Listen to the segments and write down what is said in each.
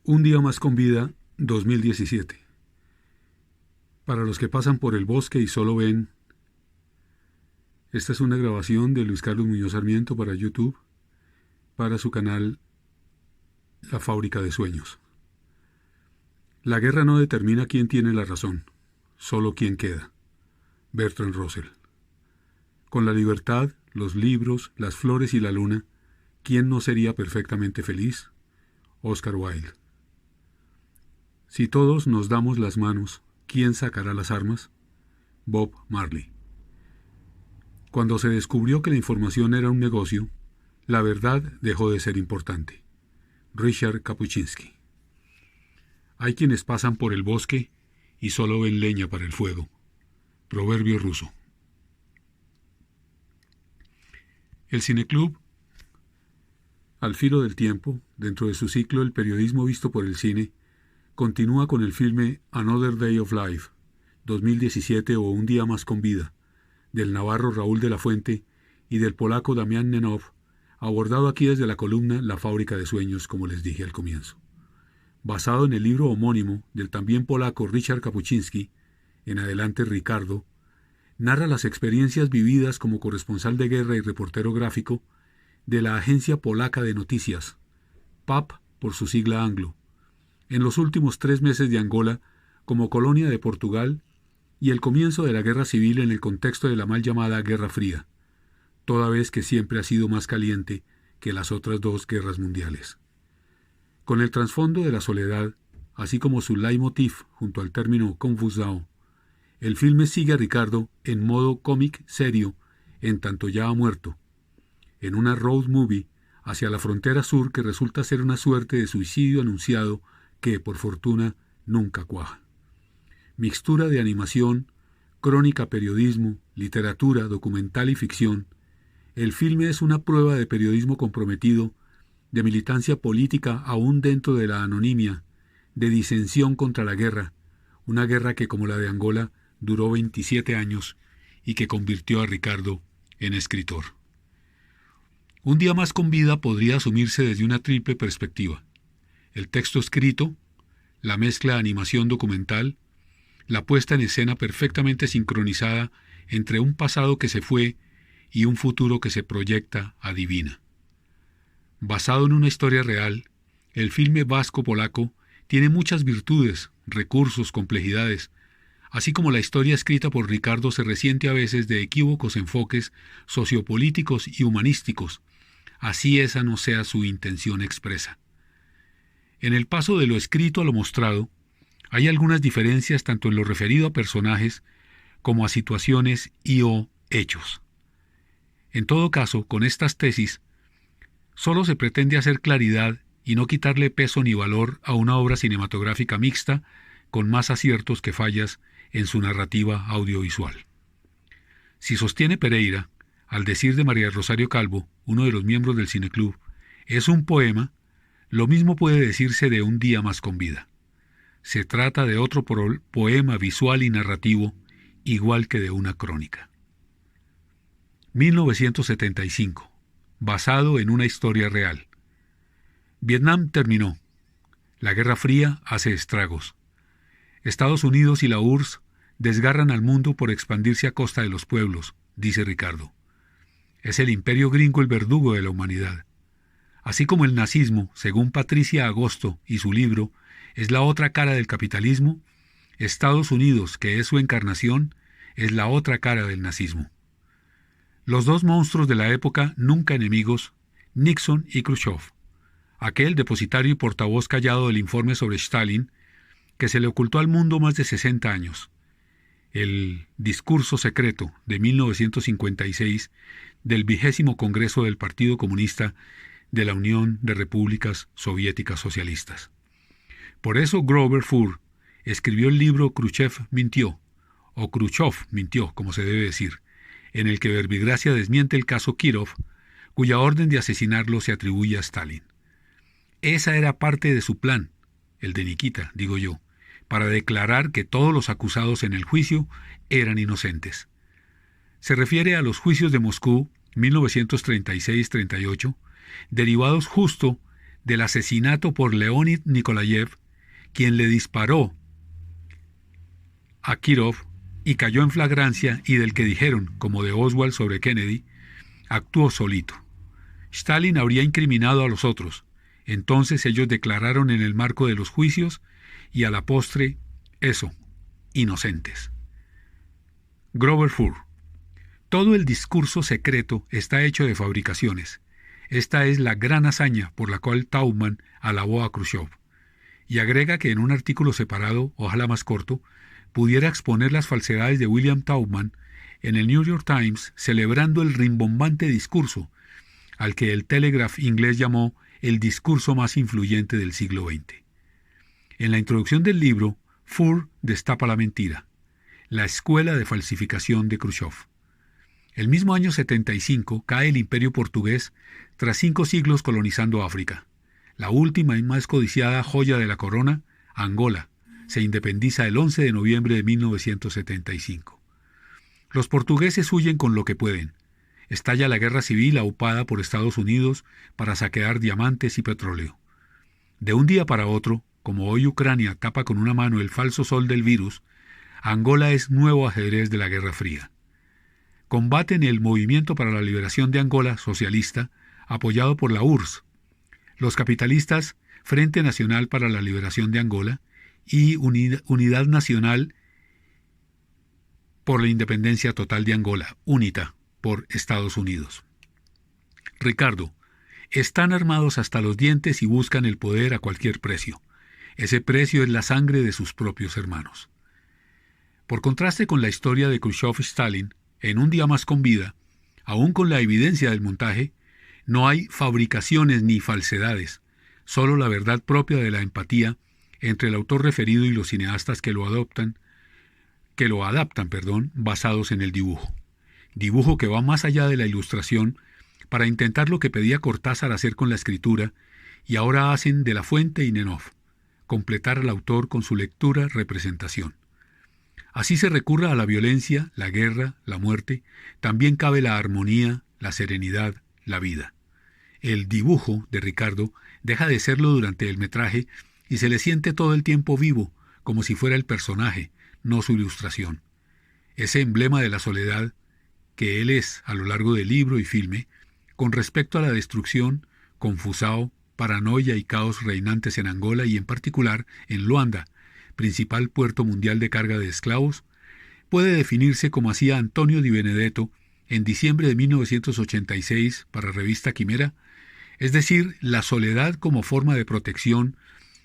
Un día más con vida, 2017. Para los que pasan por el bosque y solo ven, esta es una grabación de Luis Carlos Muñoz Sarmiento para YouTube, para su canal La Fábrica de Sueños. La guerra no determina quién tiene la razón, solo quién queda. Bertrand Russell. Con la libertad, los libros, las flores y la luna, ¿quién no sería perfectamente feliz? Oscar Wilde. Si todos nos damos las manos, ¿quién sacará las armas? Bob Marley. Cuando se descubrió que la información era un negocio, la verdad dejó de ser importante. Richard Kapuscinski. Hay quienes pasan por el bosque y solo ven leña para el fuego. Proverbio ruso. El Cineclub, al filo del tiempo, dentro de su ciclo El periodismo visto por el cine, continúa con el filme Another Day of Life, 2017 o Un día más con vida, del navarro Raúl de la Fuente y del polaco Damián Nenov, abordado aquí desde la columna La Fábrica de Sueños, como les dije al comienzo. Basado en el libro homónimo del también polaco Richard Kapuscinski, en adelante Ricardo, narra las experiencias vividas como corresponsal de guerra y reportero gráfico de la agencia polaca de noticias, PAP por su sigla anglo, en los últimos 3 meses de Angola como colonia de Portugal y el comienzo de la guerra civil en el contexto de la mal llamada Guerra Fría, toda vez que siempre ha sido más caliente que las otras 2 guerras mundiales. Con el trasfondo de la soledad, así como su leitmotiv junto al término Confusion, el filme sigue a Ricardo en modo cómic serio en tanto ya ha muerto, en una road movie hacia la frontera sur que resulta ser una suerte de suicidio anunciado que, por fortuna, nunca cuaja. Mixtura de animación, crónica, periodismo, literatura, documental y ficción, el filme es una prueba de periodismo comprometido, de militancia política aún dentro de la anonimia, de disensión contra la guerra, una guerra que, como la de Angola, duró 27 años y que convirtió a Ricardo en escritor. Un día más con vida podría asumirse desde una triple perspectiva: el texto escrito, la mezcla animación documental, la puesta en escena perfectamente sincronizada entre un pasado que se fue y un futuro que se proyecta adivina. Basado en una historia real, el filme vasco-polaco tiene muchas virtudes, recursos, complejidades, así como la historia escrita por Ricardo se resiente a veces de equívocos enfoques sociopolíticos y humanísticos, así esa no sea su intención expresa. En el paso de lo escrito a lo mostrado, hay algunas diferencias tanto en lo referido a personajes como a situaciones y o hechos. En todo caso, con estas tesis, solo se pretende hacer claridad y no quitarle peso ni valor a una obra cinematográfica mixta con más aciertos que fallas en su narrativa audiovisual. Si sostiene Pereira, al decir de María Rosario Calvo, uno de los miembros del Cineclub, es un poema, lo mismo puede decirse de Un día más con vida. Se trata de otro poema visual y narrativo, igual que de una crónica. 1975. Basado en una historia real. Vietnam terminó. La Guerra Fría hace estragos. Estados Unidos y la URSS desgarran al mundo por expandirse a costa de los pueblos, dice Ricardo. Es el imperio gringo el verdugo de la humanidad. Así como el nazismo, según Patricia Agosto y su libro, es la otra cara del capitalismo, Estados Unidos, que es su encarnación, es la otra cara del nazismo. Los 2 monstruos de la época nunca enemigos, Nixon y Khrushchev, aquel depositario y portavoz callado del informe sobre Stalin, que se le ocultó al mundo más de 60 años, el discurso secreto de 1956 del 20º Congreso del Partido Comunista de la Unión de Repúblicas Soviéticas Socialistas. Por eso Grover Furr escribió el libro Khrushchev mintió, o Khrushchev mintió, como se debe decir, en el que Verbigracia desmiente el caso Kirov, cuya orden de asesinarlo se atribuye a Stalin. Esa era parte de su plan, el de Nikita, digo yo, para declarar que todos los acusados en el juicio eran inocentes. Se refiere a los juicios de Moscú 1936-38, derivados justo del asesinato por Leonid Nikolayev, quien le disparó a Kirov y cayó en flagrancia, y del que dijeron, como de Oswald sobre Kennedy, actuó solito. Stalin habría incriminado a los otros. Entonces ellos declararon en el marco de los juicios y a la postre, eso, inocentes. Grover Furr. Todo el discurso secreto está hecho de fabricaciones. Esta es la gran hazaña por la cual Tauman alabó a Khrushchev. Y agrega que en un artículo separado, ojalá más corto, pudiera exponer las falsedades de William Tauman en el New York Times, celebrando el rimbombante discurso, al que el Telegraph inglés llamó el discurso más influyente del siglo XX. En la introducción del libro, Furr destapa la mentira, la escuela de falsificación de Khrushchev. El mismo año 75 cae el imperio portugués tras 5 siglos colonizando África. La última y más codiciada joya de la corona, Angola, se independiza el 11 de noviembre de 1975. Los portugueses huyen con lo que pueden. Estalla la guerra civil aupada por Estados Unidos para saquear diamantes y petróleo. De un día para otro, como hoy Ucrania tapa con una mano el falso sol del virus, Angola es nuevo ajedrez de la Guerra Fría. Combaten el Movimiento para la Liberación de Angola socialista, apoyado por la URSS, los capitalistas Frente Nacional para la Liberación de Angola y Unidad Nacional por la Independencia Total de Angola, UNITA, por Estados Unidos. Ricardo, están armados hasta los dientes y buscan el poder a cualquier precio. Ese precio es la sangre de sus propios hermanos. Por contraste con la historia de Khrushchev-Stalin, en Un día más con vida, aún con la evidencia del montaje, no hay fabricaciones ni falsedades, solo la verdad propia de la empatía entre el autor referido y los cineastas que lo adaptan, basados en el dibujo. Dibujo que va más allá de la ilustración para intentar lo que pedía Cortázar hacer con la escritura, y ahora hacen de La Fuente y Nenov, completar al autor con su lectura-representación. Así se recurra a la violencia, la guerra, la muerte, también cabe la armonía, la serenidad, la vida. El dibujo de Ricardo deja de serlo durante el metraje y se le siente todo el tiempo vivo, como si fuera el personaje, no su ilustración. Ese emblema de la soledad que él es a lo largo del libro y filme, con respecto a la destrucción, confusao, paranoia y caos reinantes en Angola y en particular en Luanda, principal puerto mundial de carga de esclavos, puede definirse como hacía Antonio Di Benedetto en diciembre de 1986 para Revista Quimera, es decir, la soledad como forma de protección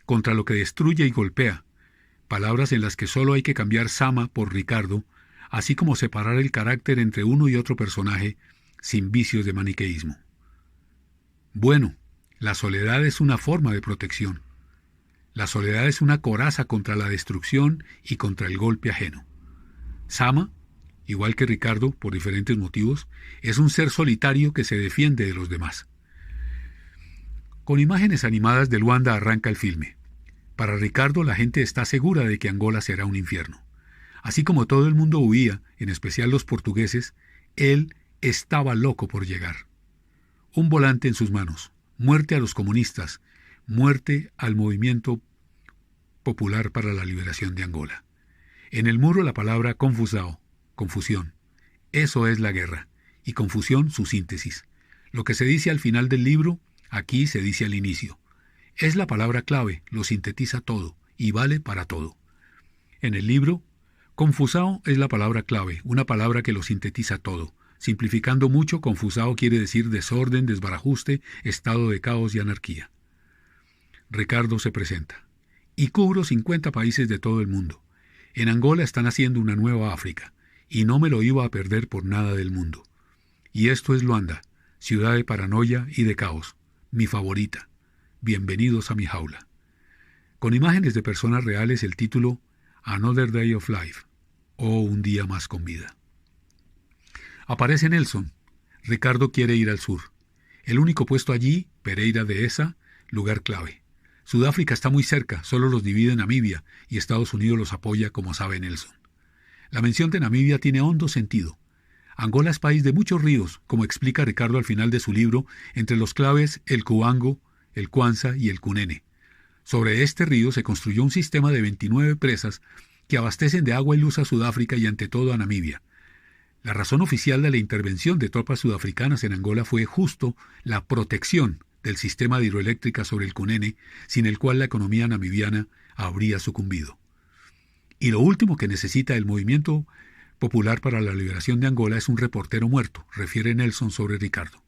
contra lo que destruye y golpea, palabras en las que solo hay que cambiar Sama por Ricardo, así como separar el carácter entre uno y otro personaje sin vicios de maniqueísmo. Bueno, la soledad es una forma de protección. La soledad es una coraza contra la destrucción y contra el golpe ajeno. Sama, igual que Ricardo, por diferentes motivos, es un ser solitario que se defiende de los demás. Con imágenes animadas de Luanda arranca el filme. Para Ricardo, la gente está segura de que Angola será un infierno. Así como todo el mundo huía, en especial los portugueses, él estaba loco por llegar. Un volante en sus manos, muerte a los comunistas, muerte al movimiento popular para la liberación de Angola. En el muro la palabra confusao, confusión. Eso es la guerra, y confusión su síntesis. Lo que se dice al final del libro, aquí se dice al inicio. Es la palabra clave, lo sintetiza todo, y vale para todo. En el libro, confusao es la palabra clave, una palabra que lo sintetiza todo. Simplificando mucho, confusao quiere decir desorden, desbarajuste, estado de caos y anarquía. Ricardo se presenta. Y cubro 50 países de todo el mundo. En Angola están haciendo una nueva África, y no me lo iba a perder por nada del mundo. Y esto es Luanda, ciudad de paranoia y de caos, mi favorita. Bienvenidos a mi jaula. Con imágenes de personas reales, el título Another Day of Life, o Un día más con vida. Aparece Nelson. Ricardo quiere ir al sur. El único puesto allí, Pereira de Esa, lugar clave. Sudáfrica está muy cerca, solo los divide Namibia, y Estados Unidos los apoya, como sabe Nelson. La mención de Namibia tiene hondo sentido. Angola es país de muchos ríos, como explica Ricardo al final de su libro, entre los claves el Cubango, el Kwanza y el Cunene. Sobre este río se construyó un sistema de 29 presas que abastecen de agua y luz a Sudáfrica y ante todo a Namibia. La razón oficial de la intervención de tropas sudafricanas en Angola fue justo la protección del sistema de hidroeléctrica sobre el Cunene, sin el cual la economía namibiana habría sucumbido. Y lo último que necesita el movimiento popular para la liberación de Angola es un reportero muerto, refiere Nelson sobre Ricardo.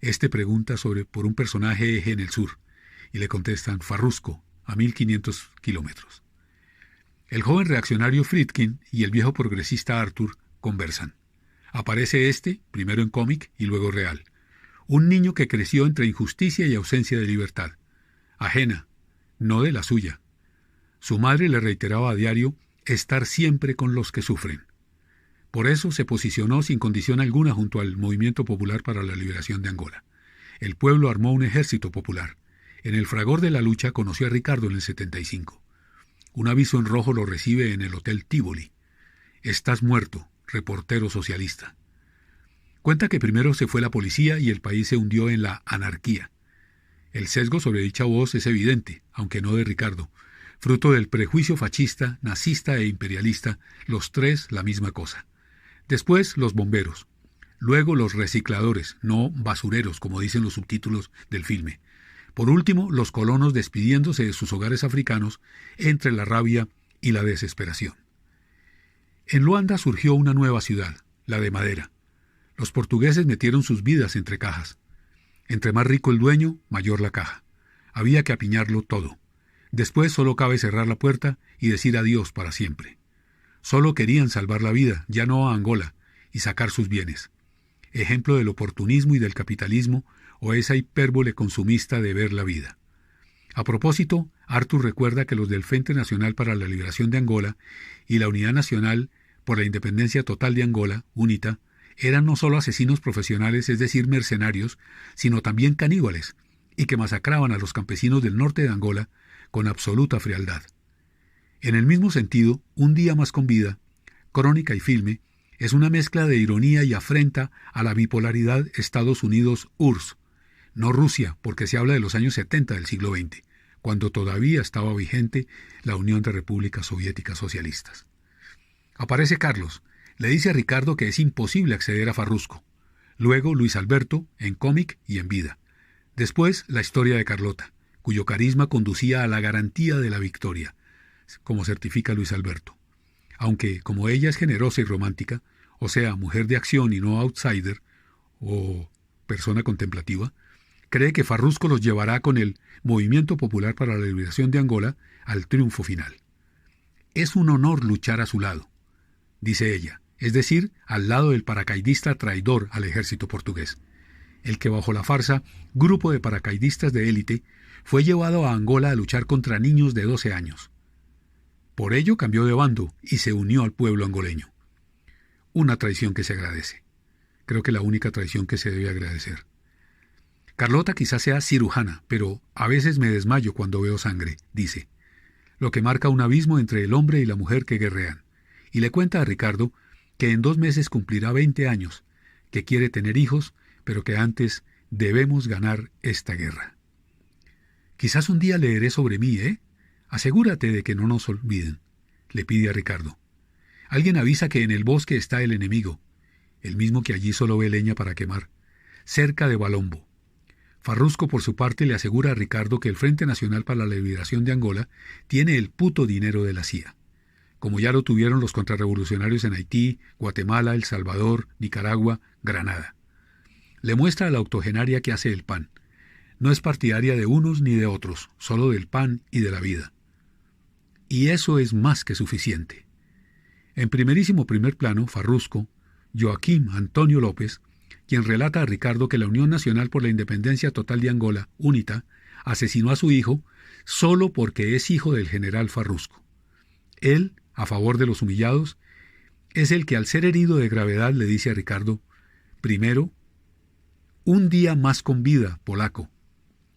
Este pregunta por un personaje eje en el sur, y le contestan Farrusco, a 1500 kilómetros. El joven reaccionario Friedkin y el viejo progresista Arthur conversan. Aparece este, primero en cómic y luego real. Un niño que creció entre injusticia y ausencia de libertad. Ajena, no de la suya. Su madre le reiteraba a diario estar siempre con los que sufren. Por eso se posicionó sin condición alguna junto al Movimiento Popular para la Liberación de Angola. El pueblo armó un ejército popular. En el fragor de la lucha conoció a Ricardo en el 75. Un aviso en rojo lo recibe en el Hotel Tivoli. Estás muerto, reportero socialista. Cuenta que primero se fue la policía y el país se hundió en la anarquía. El sesgo sobre dicha voz es evidente, aunque no de Ricardo. Fruto del prejuicio fascista, nazista e imperialista, los tres la misma cosa. Después los bomberos. Luego los recicladores, no basureros, como dicen los subtítulos del filme. Por último, los colonos despidiéndose de sus hogares africanos entre la rabia y la desesperación. En Luanda surgió una nueva ciudad, la de Madera. Los portugueses metieron sus vidas entre cajas. Entre más rico el dueño, mayor la caja. Había que apiñarlo todo. Después solo cabe cerrar la puerta y decir adiós para siempre. Solo querían salvar la vida, ya no a Angola, y sacar sus bienes. Ejemplo del oportunismo y del capitalismo o esa hipérbole consumista de ver la vida. A propósito, Arthur recuerda que los del Frente Nacional para la Liberación de Angola y la Unidad Nacional por la Independencia Total de Angola, UNITA, eran no solo asesinos profesionales, es decir, mercenarios, sino también caníbales, y que masacraban a los campesinos del norte de Angola con absoluta frialdad. En el mismo sentido, Un día más con vida, crónica y filme, es una mezcla de ironía y afrenta a la bipolaridad Estados Unidos-URSS, no Rusia, porque se habla de los años 70 del siglo XX, cuando todavía estaba vigente la Unión de Repúblicas Soviéticas Socialistas. Aparece Carlos, le dice a Ricardo que es imposible acceder a Farrusco. Luego Luis Alberto, en cómic y en vida. Después la historia de Carlota, cuyo carisma conducía a la garantía de la victoria, como certifica Luis Alberto. Aunque, como ella es generosa y romántica, o sea, mujer de acción y no outsider, o persona contemplativa, cree que Farrusco los llevará con el Movimiento Popular para la Liberación de Angola al triunfo final. Es un honor luchar a su lado, dice ella, es decir, al lado del paracaidista traidor al ejército portugués, el que bajo la farsa grupo de paracaidistas de élite fue llevado a Angola a luchar contra niños de 12 años. Por ello cambió de bando y se unió al pueblo angoleño. Una traición que se agradece. Creo que la única traición que se debe agradecer. Carlota quizás sea cirujana, pero a veces me desmayo cuando veo sangre, dice, lo que marca un abismo entre el hombre y la mujer que guerrean. Y le cuenta a Ricardo que en 2 meses cumplirá 20 años, que quiere tener hijos, pero que antes debemos ganar esta guerra. Quizás un día leeré sobre mí, ¿eh? Asegúrate de que no nos olviden, le pide a Ricardo. Alguien avisa que en el bosque está el enemigo, el mismo que allí solo ve leña para quemar, cerca de Balombo. Farrusco, por su parte, le asegura a Ricardo que el Frente Nacional para la Liberación de Angola tiene el puto dinero de la CIA, como ya lo tuvieron los contrarrevolucionarios en Haití, Guatemala, El Salvador, Nicaragua, Granada. Le muestra a la octogenaria que hace el PAN. No es partidaria de unos ni de otros, solo del PAN y de la vida. Y eso es más que suficiente. En primerísimo primer plano, Farrusco, Joaquim Antonio López, quien relata a Ricardo que la Unión Nacional por la Independencia Total de Angola, UNITA, asesinó a su hijo solo porque es hijo del general Farrusco. Él, a favor de los humillados, es el que al ser herido de gravedad le dice a Ricardo, primero, un día más con vida, polaco.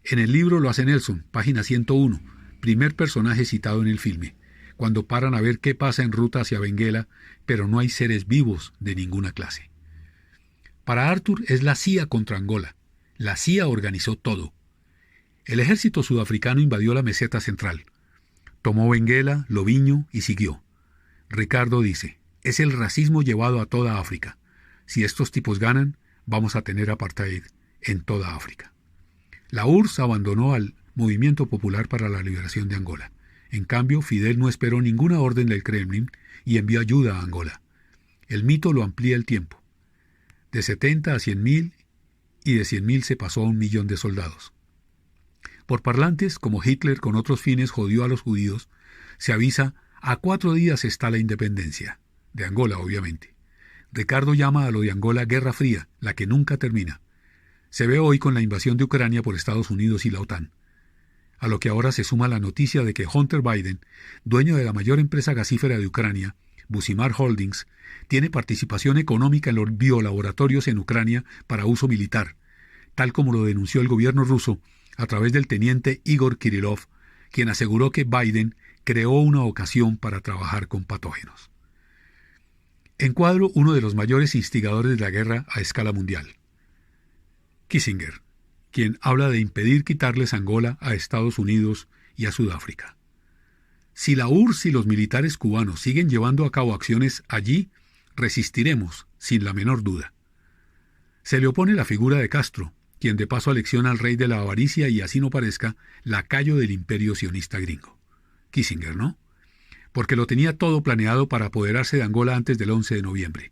En el libro lo hace Nelson, página 101, primer personaje citado en el filme, cuando paran a ver qué pasa en ruta hacia Benguela, pero no hay seres vivos de ninguna clase. Para Arthur es la CIA contra Angola. La CIA organizó todo. El ejército sudafricano invadió la meseta central. Tomó Benguela, Lobiño y siguió. Ricardo dice, es el racismo llevado a toda África. Si estos tipos ganan, vamos a tener apartheid en toda África. La URSS abandonó al Movimiento Popular para la Liberación de Angola. En cambio, Fidel no esperó ninguna orden del Kremlin y envió ayuda a Angola. El mito lo amplía el tiempo. De 70 a 100.000 y de 100.000 se pasó a 1.000.000 de soldados. Por parlantes, como Hitler con otros fines jodió a los judíos, se avisa a 4 días está la independencia, de Angola obviamente. Ricardo llama a lo de Angola Guerra Fría, la que nunca termina. Se ve hoy con la invasión de Ucrania por Estados Unidos y la OTAN. A lo que ahora se suma la noticia de que Hunter Biden, dueño de la mayor empresa gasífera de Ucrania, Busimar Holdings, tiene participación económica en los biolaboratorios en Ucrania para uso militar, tal como lo denunció el gobierno ruso a través del teniente Igor Kirillov, quien aseguró que Biden creó una ocasión para trabajar con patógenos. Encuadro uno de los mayores instigadores de la guerra a escala mundial. Kissinger, quien habla de impedir quitarles Angola a Estados Unidos y a Sudáfrica. Si la URSS y los militares cubanos siguen llevando a cabo acciones allí, resistiremos, sin la menor duda. Se le opone la figura de Castro, quien de paso alecciona al rey de la avaricia y, así no parezca, lacayo del imperio sionista gringo. Kissinger, ¿no? Porque lo tenía todo planeado para apoderarse de Angola antes del 11 de noviembre.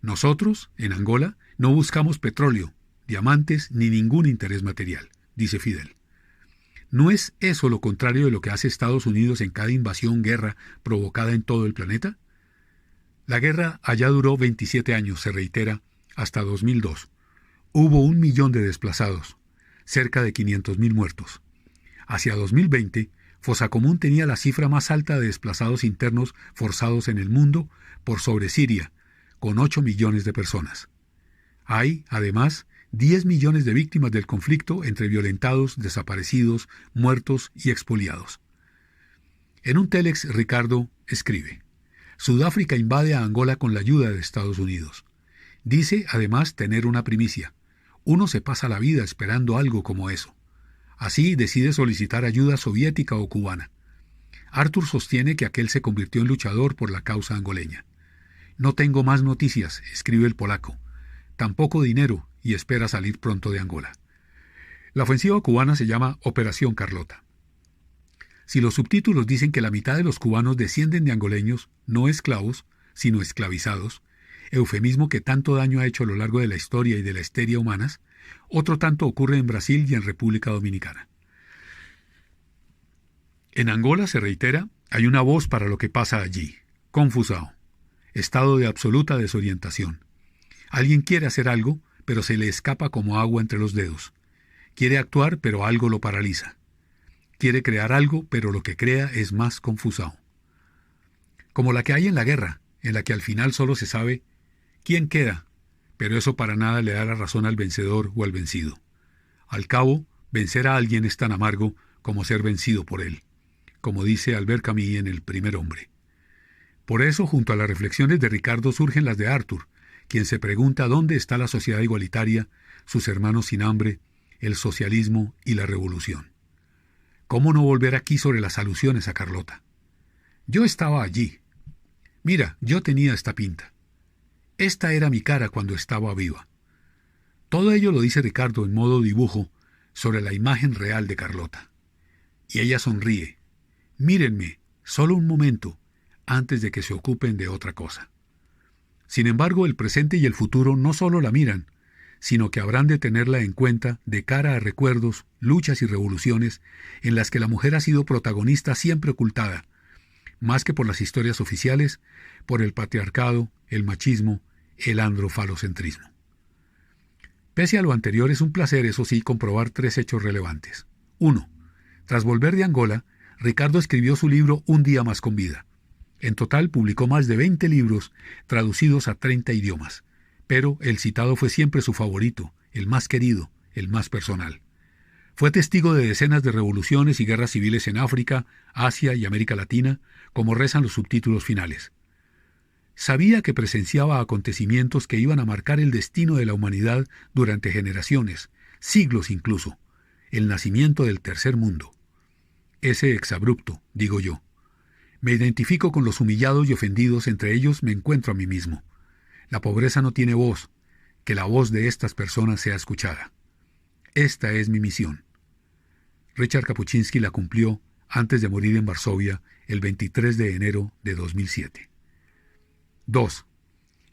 Nosotros, en Angola, no buscamos petróleo, diamantes ni ningún interés material, dice Fidel. ¿No es eso lo contrario de lo que hace Estados Unidos en cada invasión, guerra provocada en todo el planeta? La guerra allá duró 27 años, se reitera, hasta 2002. Hubo 1 millón de desplazados, cerca de 500.000 muertos. Hacia 2020, Fosa Común tenía la cifra más alta de desplazados internos forzados en el mundo por sobre Siria, con 8 millones de personas. Hay, además, 10 millones de víctimas del conflicto entre violentados, desaparecidos, muertos y expoliados. En un telex, Ricardo escribe: Sudáfrica invade a Angola con la ayuda de Estados Unidos. Dice, además, tener una primicia. Uno se pasa la vida esperando algo como eso. Así decide solicitar ayuda soviética o cubana. Arthur sostiene que aquel se convirtió en luchador por la causa angoleña. No tengo más noticias, escribe el polaco. Tampoco dinero y espera salir pronto de Angola. La ofensiva cubana se llama Operación Carlota. Si los subtítulos dicen que la mitad de los cubanos descienden de angoleños, no esclavos, sino esclavizados, eufemismo que tanto daño ha hecho a lo largo de la historia y de la histeria humanas, otro tanto ocurre en Brasil y en República Dominicana. En Angola, se reitera, hay una voz para lo que pasa allí. Confusao. Estado de absoluta desorientación. Alguien quiere hacer algo, pero se le escapa como agua entre los dedos. Quiere actuar, pero algo lo paraliza. Quiere crear algo, pero lo que crea es más confusao. Como la que hay en la guerra, en la que al final solo se sabe quién queda, pero eso para nada le da la razón al vencedor o al vencido. Al cabo, vencer a alguien es tan amargo como ser vencido por él, como dice Albert Camus en El primer hombre. Por eso, junto a las reflexiones de Ricardo surgen las de Arthur, quien se pregunta dónde está la sociedad igualitaria, sus hermanos sin hambre, el socialismo y la revolución. ¿Cómo no volver aquí sobre las alusiones a Carlota? Yo estaba allí. Mira, yo tenía esta pinta. Esta era mi cara cuando estaba viva. Todo ello lo dice Ricardo en modo dibujo sobre la imagen real de Carlota. Y ella sonríe. Mírenme, solo un momento, antes de que se ocupen de otra cosa. Sin embargo, el presente y el futuro no solo la miran, sino que habrán de tenerla en cuenta de cara a recuerdos, luchas y revoluciones en las que la mujer ha sido protagonista siempre ocultada, más que por las historias oficiales, por el patriarcado, el machismo, el androfalocentrismo. Pese a lo anterior, es un placer, eso sí, comprobar 3 hechos relevantes. 1. Tras volver de Angola, Ricardo escribió su libro Un día más con vida. En total publicó más de 20 libros, traducidos a 30 idiomas, pero el citado fue siempre su favorito, el más querido, el más personal. Fue testigo de decenas de revoluciones y guerras civiles en África, Asia y América Latina, como rezan los subtítulos finales. Sabía que presenciaba acontecimientos que iban a marcar el destino de la humanidad durante generaciones, siglos incluso, el nacimiento del tercer mundo. Ese exabrupto, digo yo. Me identifico con los humillados y ofendidos, entre ellos me encuentro a mí mismo. La pobreza no tiene voz, que la voz de estas personas sea escuchada. Esta es mi misión. Richard Kapuscinski la cumplió antes de morir en Varsovia el 23 de enero de 2007. 2.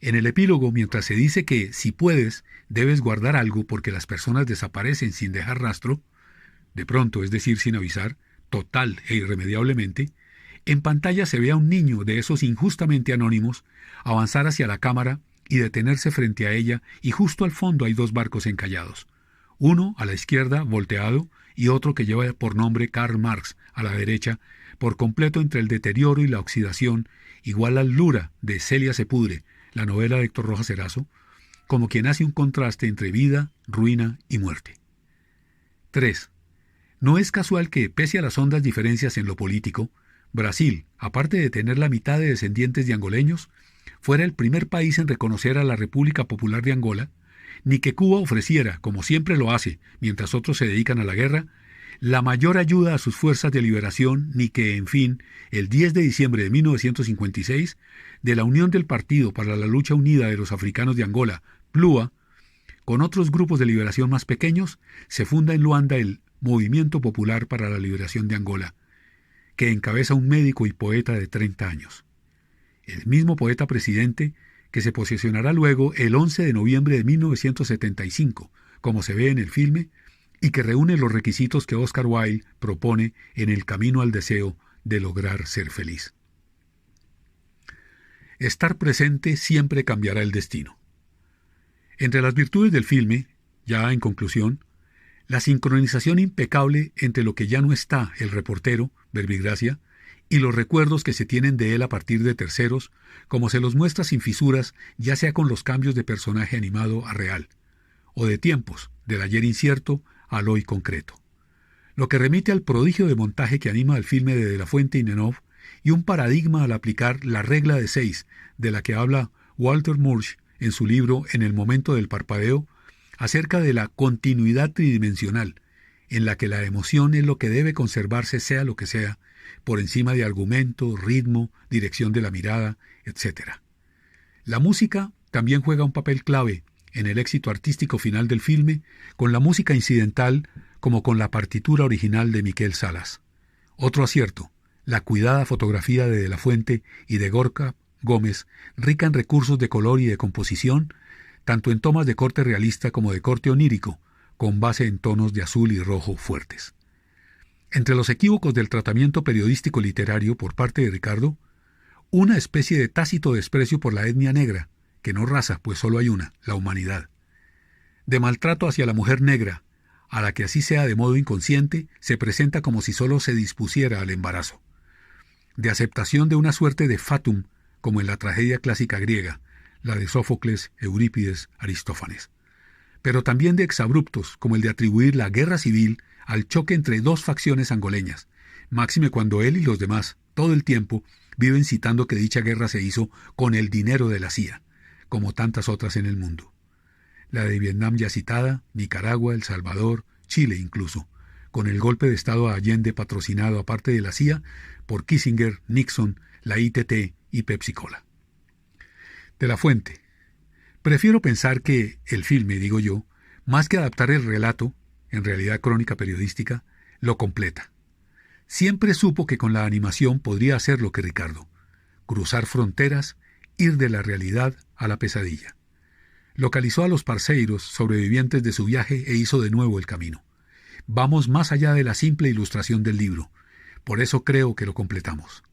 En el epílogo, mientras se dice que, si puedes, debes guardar algo porque las personas desaparecen sin dejar rastro, de pronto, es decir, sin avisar, total e irremediablemente, en pantalla se ve a un niño de esos injustamente anónimos avanzar hacia la cámara y detenerse frente a ella, y justo al fondo hay dos barcos encallados. Uno a la izquierda, volteado, y otro que lleva por nombre Karl Marx, a la derecha, por completo entre el deterioro y la oxidación, igual al Lura de Celia Sepudre, la novela de Héctor Rojas Erazo, como quien hace un contraste entre vida, ruina y muerte. 3. No es casual que, pese a las hondas diferencias en lo político, Brasil, aparte de tener la mitad de descendientes de angoleños, fuera el primer país en reconocer a la República Popular de Angola, ni que Cuba ofreciera, como siempre lo hace, mientras otros se dedican a la guerra, la mayor ayuda a sus fuerzas de liberación, ni que, en fin, el 10 de diciembre de 1956, de la unión del Partido para la Lucha Unida de los Africanos de Angola, PLUA, con otros grupos de liberación más pequeños, se funda en Luanda el Movimiento Popular para la Liberación de Angola, que encabeza un médico y poeta de 30 años. El mismo poeta presidente que se posesionará luego el 11 de noviembre de 1975, como se ve en el filme, y que reúne los requisitos que Oscar Wilde propone en El camino al deseo de lograr ser feliz. Estar presente siempre cambiará el destino. Entre las virtudes del filme, ya en conclusión, la sincronización impecable entre lo que ya no está el reportero, Verbigracia, y los recuerdos que se tienen de él a partir de terceros, como se los muestra sin fisuras, ya sea con los cambios de personaje animado a real, o de tiempos, del ayer incierto al hoy concreto. Lo que remite al prodigio de montaje que anima al filme de la Fuente y Nenov, y un paradigma al aplicar la regla de 6, de la que habla Walter Murch en su libro En el momento del parpadeo, acerca de la continuidad tridimensional, en la que la emoción es lo que debe conservarse sea lo que sea, por encima de argumento, ritmo, dirección de la mirada, etc. La música también juega un papel clave en el éxito artístico final del filme, con la música incidental como con la partitura original de Miquel Salas. Otro acierto, la cuidada fotografía de la Fuente y de Gorka Gómez, rica en recursos de color y de composición, tanto en tomas de corte realista como de corte onírico, con base en tonos de azul y rojo fuertes. Entre los equívocos del tratamiento periodístico literario por parte de Ricardo, una especie de tácito desprecio por la etnia negra, que no raza, pues solo hay una, la humanidad. De maltrato hacia la mujer negra, a la que así sea de modo inconsciente, se presenta como si solo se dispusiera al embarazo. De aceptación de una suerte de fatum, como en la tragedia clásica griega, la de Sófocles, Eurípides, Aristófanes. Pero también de exabruptos, como el de atribuir la guerra civil al choque entre dos facciones angoleñas, máxime cuando él y los demás, todo el tiempo, viven citando que dicha guerra se hizo con el dinero de la CIA, como tantas otras en el mundo. La de Vietnam ya citada, Nicaragua, El Salvador, Chile incluso, con el golpe de Estado a Allende patrocinado aparte de la CIA por Kissinger, Nixon, la ITT y Pepsi-Cola. De la Fuente. Prefiero pensar que el filme, digo yo, más que adaptar el relato, en realidad crónica periodística, lo completa. Siempre supo que con la animación podría hacer lo que Ricardo, cruzar fronteras, ir de la realidad a la pesadilla. Localizó a los parceiros, sobrevivientes de su viaje, e hizo de nuevo el camino. Vamos más allá de la simple ilustración del libro, por eso creo que lo completamos.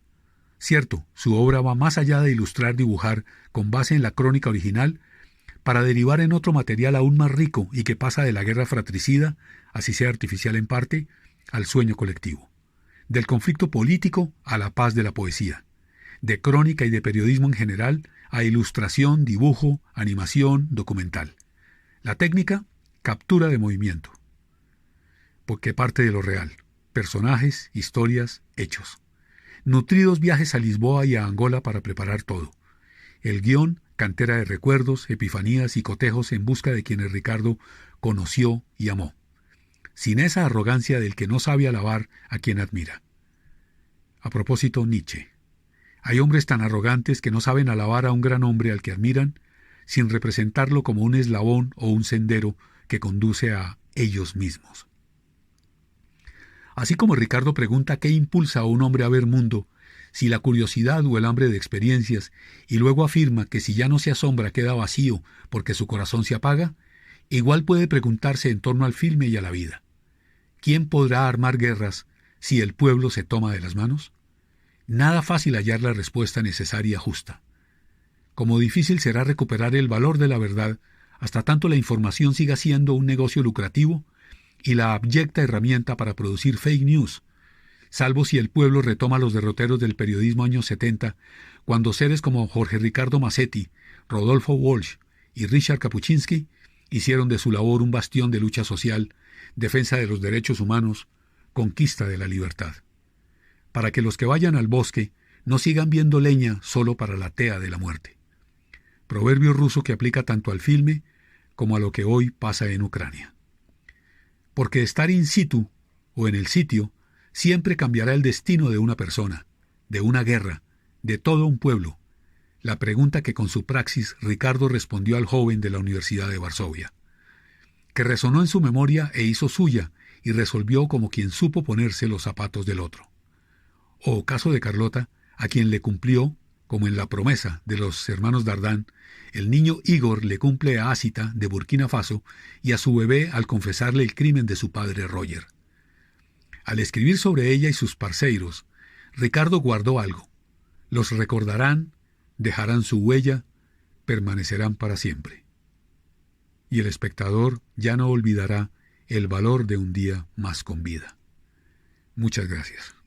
Cierto, su obra va más allá de ilustrar, dibujar, con base en la crónica original, para derivar en otro material aún más rico y que pasa de la guerra fratricida, así sea artificial en parte, al sueño colectivo. Del conflicto político a la paz de la poesía. De crónica y de periodismo en general a ilustración, dibujo, animación, documental. La técnica, captura de movimiento. Porque parte de lo real. Personajes, historias, hechos. Nutridos viajes a Lisboa y a Angola para preparar todo. El guión, cantera de recuerdos, epifanías y cotejos en busca de quienes Ricardo conoció y amó. sin esa arrogancia del que no sabe alabar a quien admira. A propósito, Nietzsche. Hay hombres tan arrogantes que no saben alabar a un gran hombre al que admiran, sin representarlo como un eslabón o un sendero que conduce a ellos mismos. Así como Ricardo pregunta qué impulsa a un hombre a ver mundo, si la curiosidad o el hambre de experiencias, y luego afirma que si ya no se asombra queda vacío porque su corazón se apaga, igual puede preguntarse en torno al filme y a la vida. ¿Quién podrá armar guerras si el pueblo se toma de las manos? Nada fácil hallar la respuesta necesaria justa. Como difícil será recuperar el valor de la verdad hasta tanto la información siga siendo un negocio lucrativo y la abyecta herramienta para producir fake news, salvo si el pueblo retoma los derroteros del periodismo años 70, cuando seres como Jorge Ricardo Massetti, Rodolfo Walsh y Richard Kapuscinski hicieron de su labor un bastión de lucha social, defensa de los derechos humanos, conquista de la libertad. Para que los que vayan al bosque no sigan viendo leña solo para la tea de la muerte. Proverbio ruso que aplica tanto al filme como a lo que hoy pasa en Ucrania. Porque estar in situ, o en el sitio, siempre cambiará el destino de una persona, de una guerra, de todo un pueblo. La pregunta que con su praxis Ricardo respondió al joven de la Universidad de Varsovia, que resonó en su memoria e hizo suya y resolvió como quien supo ponerse los zapatos del otro. O caso de Carlota, a quien le cumplió, como en La promesa de los hermanos Dardán, el niño Igor le cumple a Ácita de Burkina Faso y a su bebé al confesarle el crimen de su padre Roger. Al escribir sobre ella y sus parceiros, Ricardo guardó algo. Los recordarán, dejarán su huella, permanecerán para siempre. Y el espectador ya no olvidará el valor de un día más con vida. Muchas gracias.